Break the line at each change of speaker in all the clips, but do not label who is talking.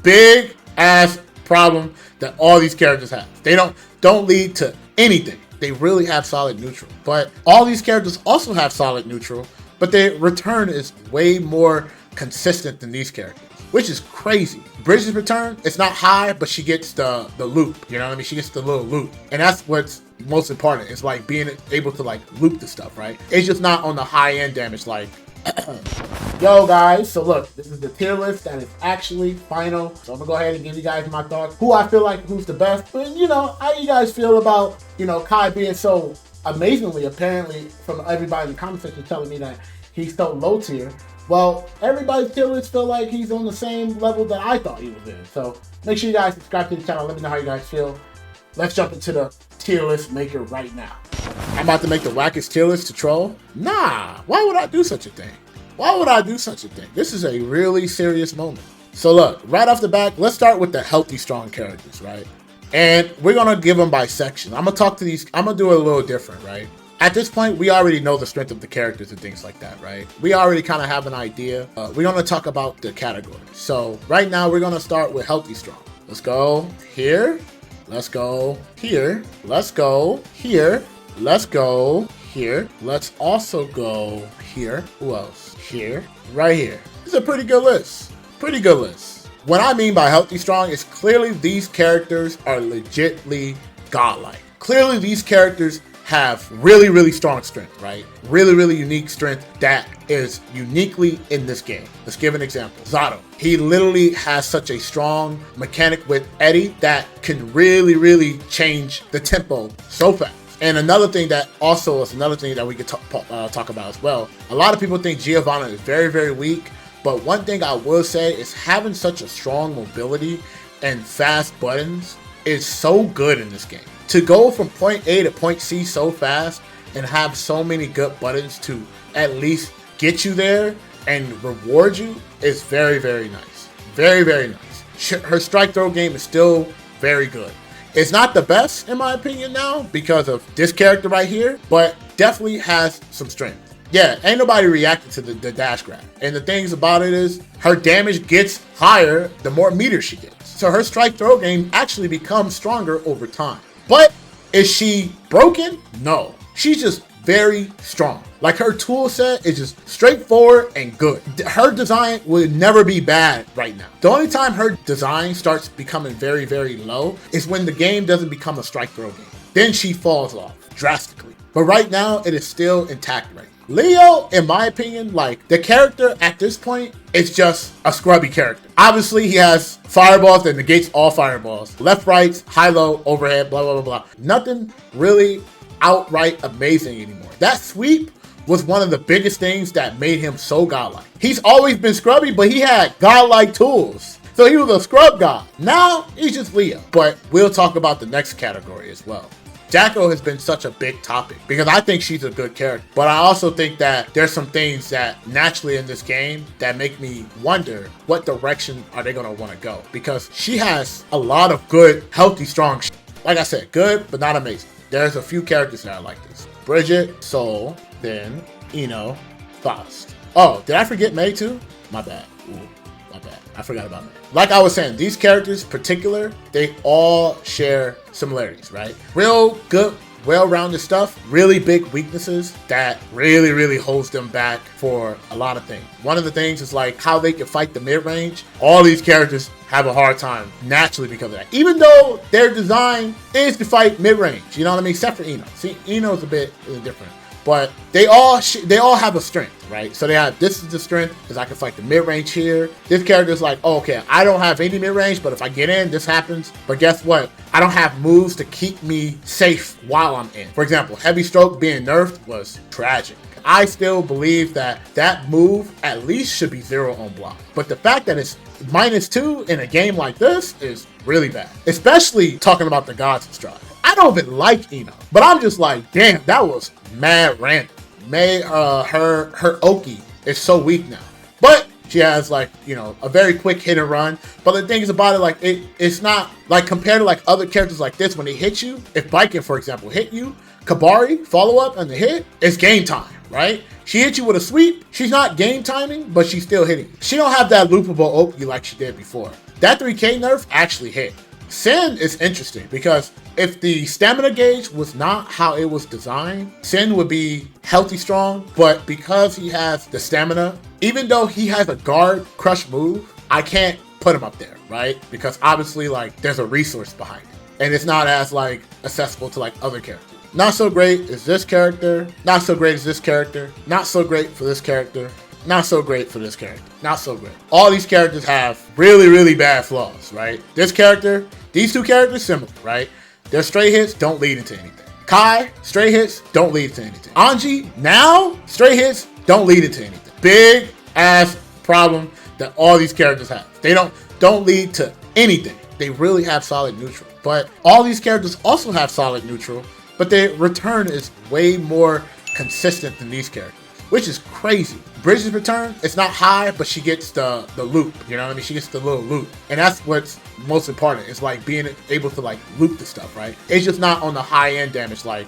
big ass problem that all these characters have. They don't lead to anything. They really have solid neutral. But all these characters also have solid neutral, but their return is way more consistent than these characters, which is crazy. Bridget's return, it's not high, but she gets the loop. You know what I mean? She gets the little loop. And that's what's most important. It's like being able to like loop the stuff, right? It's just not on the high end damage like yo guys, so look, this is the tier list that is actually final. So I'm gonna go ahead and give you guys my thoughts. Who I feel like who's the best. But you know, how you guys feel about, you know, Kai being so amazingly, apparently from everybody in the comment section telling me that he's so low tier. Well, everybody's tier list feel like he's on the same level that I thought he was in. So make sure you guys subscribe to the channel. Let me know how you guys feel. Let's jump into the tier list maker right now. I'm about to make the wackest tier list to troll? Nah, why would I do such a thing? Why would I do such a thing? This is a really serious moment. So look, right off the bat, let's start with the healthy, strong characters, right? And we're gonna give them by section. I'm gonna talk to these, I'm gonna do it a little different, right? At this point, we already know the strength of the characters and things like that, right? We already kind of have an idea. We're gonna talk about the categories. So right now, we're gonna start with healthy, strong. Let's go here. Let's go here. Let's go here. Let's go here. Let's also go here. Who else? Here. Right here. This is a pretty good list. Pretty good list. What I mean by healthy strong is clearly these characters are legitly godlike. Clearly these characters have really, really strong strength, right? Really, really unique strength that is uniquely in this game. Let's give an example. Zato. He literally has such a strong mechanic with Eddie that can really, really change the tempo so fast. And another thing that also is another thing that we could talk about as well. A lot of people think Giovanna is very, very weak. But one thing I will say is having such a strong mobility and fast buttons is so good in this game. To go from point A to point C so fast and have so many good buttons to at least get you there and reward you is very, very nice. Very, very nice. Her strike throw game is still very good. It's not the best in my opinion now because of this character right here, but definitely has some strength. Yeah, ain't nobody reacting to the dash grab. And the things about it is her damage gets higher the more meters she gets. So her strike throw game actually becomes stronger over time. But is she broken? No. She's just very strong. Like her tool set is just straightforward and good. Her design would never be bad right now. The only time her design starts becoming very, very low is when the game doesn't become a strike throw game. Then she falls off drastically. But right now it is still intact right now. Leo, in my opinion, like the character at this point is just a scrubby character. Obviously, he has fireballs that negates all fireballs. Left, right, high, low, overhead, blah, blah, blah, blah. Nothing really outright amazing anymore. That sweep was one of the biggest things that made him so godlike. He's always been scrubby, but he had godlike tools. So he was a scrub god. Now, he's just Leo. But we'll talk about the next category as well. GEICO has been such a big topic because I think she's a good character, but I also think that there's some things that naturally in this game that make me wonder what direction are they going to want to go, because she has a lot of good, healthy, strong shit. Like I said, good, but not amazing. There's a few characters that I like this. Bridget, Soul, then Eno, Faust. Oh, did I forget May too? My bad. Ooh, my bad. I forgot about May. Like I was saying, these characters in particular, they all share similarities, right? Real good, well-rounded stuff, really big weaknesses that really, really holds them back for a lot of things. One of the things is like how they can fight the mid-range. All these characters have a hard time naturally because of that. Even though their design is to fight mid-range, you know what I mean? Except for Eno. See, Eno's a bit different. But they all have a strength, right? So they have, this is the strength because I can fight the mid-range here. This character's like, oh, okay, I don't have any mid-range, but if I get in, this happens. But guess what? I don't have moves to keep me safe while I'm in. For example, Heavy Stroke being nerfed was tragic. I still believe that that move at least should be 0 on block. But the fact that it's -2 in a game like this is really bad. Especially talking about the gods of Stride. I don't even like Eno, but I'm just like, damn, that was mad random. Her Oki is so weak now, but she has like, you know, a very quick hit and run. But the thing is about it, like it's not like compared to like other characters like this, when they hit you, if Biken, for example, hit you, Kabari follow up and the hit, it's game time, right? She hit you with a sweep, she's not game timing, but she's still hitting. She don't have that loopable Oki like she did before. that 3K nerf actually hit. Sin is interesting because if the stamina gauge was not how it was designed, Sin would be healthy strong, but because he has the stamina, even though he has a guard crush move, I can't put him up there, right? Because obviously like there's a resource behind it and it's not as like accessible to like other characters. Not so great is this character, not so great is this character, not so great for this character, not so great for this character, not so great. All these characters have really, really bad flaws, right? This character, these two characters, similar, right? Their straight hits don't lead into anything. Kai, straight hits don't lead into anything. Anji, now, straight hits don't lead into anything. Big ass problem that all these characters have. They don't lead to anything. They really have solid neutral. But all these characters also have solid neutral, but their return is way more consistent than these characters, which is crazy. Bridget's return, it's not high, but she gets the loop, you know what I mean? She gets the little loop. And that's what's most important. It's like being able to like loop the stuff, right? It's just not on the high end damage. Like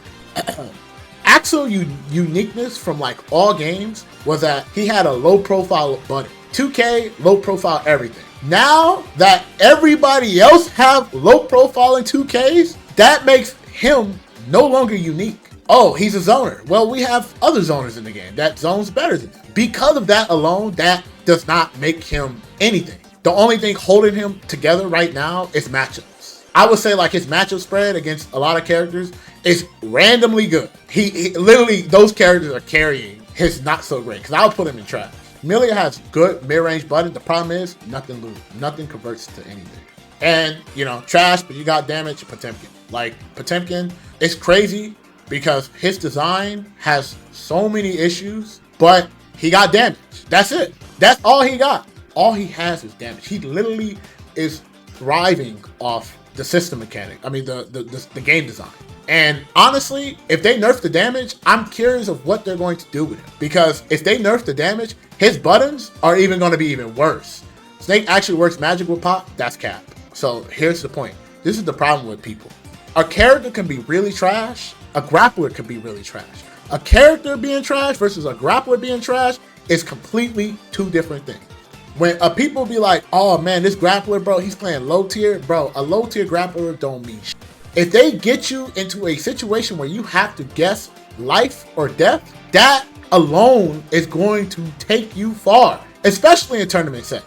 Axel uniqueness from like all games was that he had a low profile button. 2K, low profile everything. Now that everybody else have low profile in 2Ks, that makes him no longer unique. Oh, he's a zoner. Well, we have other zoners in the game that zones better than him. Because of that alone, that does not make him anything. The only thing holding him together right now is matchups. I would say like his matchup spread against a lot of characters is randomly good. He literally, those characters are carrying his not so great, because I'll put him in trash. Melia has good mid-range button. The problem is nothing loses. Nothing converts to anything. And, you know, trash, but you got damage, Potemkin. Like, Potemkin, it's crazy because his design has so many issues, but he got damage. That's it. That's all he got. All he has is damage. He literally is thriving off the system mechanic. I mean, the game design. And honestly, if they nerf the damage, I'm curious of what they're going to do with him. Because if they nerf the damage, his buttons are even going to be even worse. Snake actually works magic with pop. That's cap. So here's the point. This is the problem with people. A character can be really trash. A grappler can be really trash. A character being trash versus a grappler being trash is completely two different things. When people be like, oh man, this grappler, bro, he's playing low tier. Bro, a low tier grappler don't mean shit. If they get you into a situation where you have to guess life or death, that alone is going to take you far, especially in tournament set.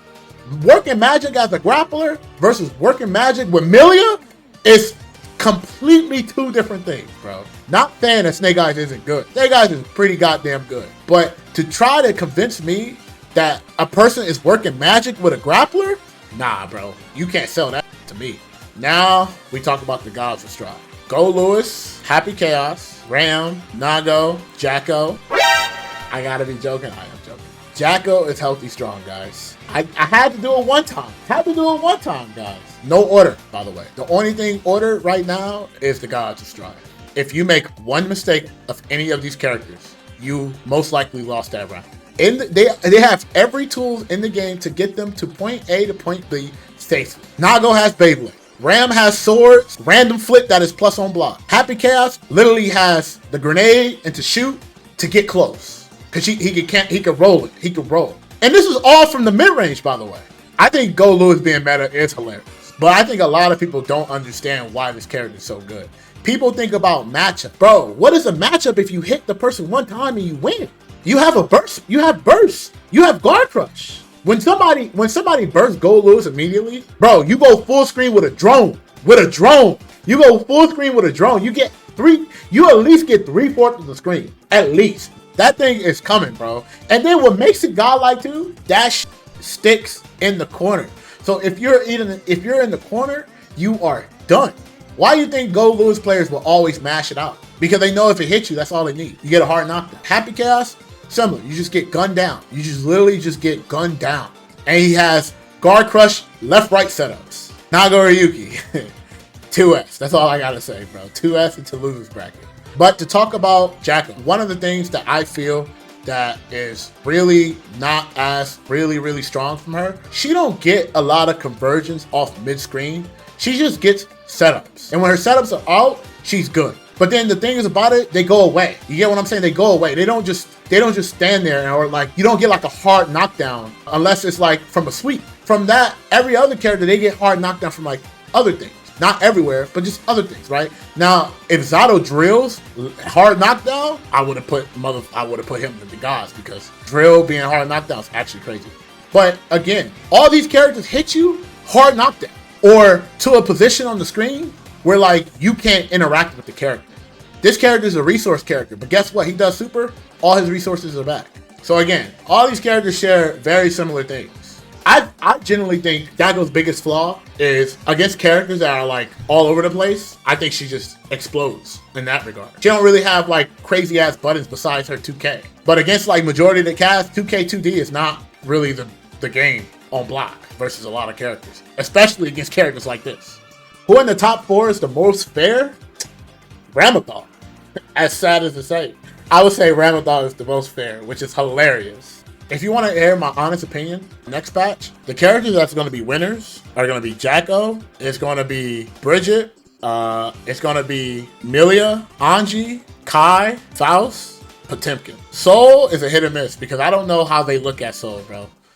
Working magic as a grappler versus working magic with Melia is completely two different things, bro. Not saying that Snake Eyes isn't good. Snake Eyes is pretty goddamn good. But to try to convince me that a person is working magic with a grappler, nah, bro. You can't sell that to me. Now, we talk about the gods of Stride. Go Lewis, Happy Chaos, Ram, Nago, Jacko. I gotta be joking. I am joking. Jacko is healthy strong, guys. I had to do it one time. Guys. No order, by the way. The only thing ordered right now is the gods of Stride. If you make one mistake of any of these characters, you most likely lost that round. They have every tool in the game to get them to point A to point B safely. Nago has Beyblade. Ram has swords, random flip that is plus on block. Happy Chaos literally has the grenade and to shoot to get close. Cause he can roll it. He can roll. And this is all from the mid-range, by the way. I think Go Lewis being meta is hilarious. But I think a lot of people don't understand why this character is so good. People think about matchup. Bro, what is a matchup if you hit the person one time and you win? You have a burst. You have burst. You have guard crush. When somebody bursts Go Lewis immediately, bro, you go full screen with a drone. You go full screen with a drone. You at least get 3/4 of the screen. At least. That thing is coming, bro. And then what makes it godlike too, that sticks in the corner. So if you're in the corner, you are done. Why do you think Go Lewis players will always mash it out? Because they know if it hits you, that's all they need. You get a hard knockdown. Happy Chaos, similar. You just get gunned down. You just literally just get gunned down. And he has guard crush, left-right setups. Nago Ryuki, 2S. That's all I gotta say, bro. 2S into losers bracket. But to talk about Jacko, one of the things that I feel that is really not as really strong from her, she don't get a lot of conversions off mid-screen. She just gets setups. And when her setups are out, she's good. But then the thing is about it, they go away. You get what I'm saying? They go away. They don't just stand there, or like you don't get like a hard knockdown unless it's like from a sweep. from that, every other character, they get hard knockdown from like other things. Not everywhere, but just other things, right? Now, if Zato drills hard knockdown, I would have put him in the gods, because drill being hard knockdown is actually crazy. But again, all these characters hit you hard knockdown, or to a position on the screen where like you can't interact with the character. This character is a resource character, but guess what? He does super, all his resources are back. So again, all these characters share very similar things. I generally think GEICO's biggest flaw is against characters that are like all over the place. I think she just explodes in that regard. She don't really have like crazy ass buttons besides her 2K. But against like majority of the cast, 2K 2D is not really the game on block versus a lot of characters, especially against characters like this. Who in the top 4 is the most fair? Ramathon. As sad as to say, I would say Ramathon is the most fair, which is hilarious. If you want to hear my honest opinion, next patch, the characters that's going to be winners are going to be GEICO, it's going to be Bridget, it's going to be Milia, Anji, Kai, Faust, Potemkin. Soul is a hit or miss because I don't know how they look at Soul, bro.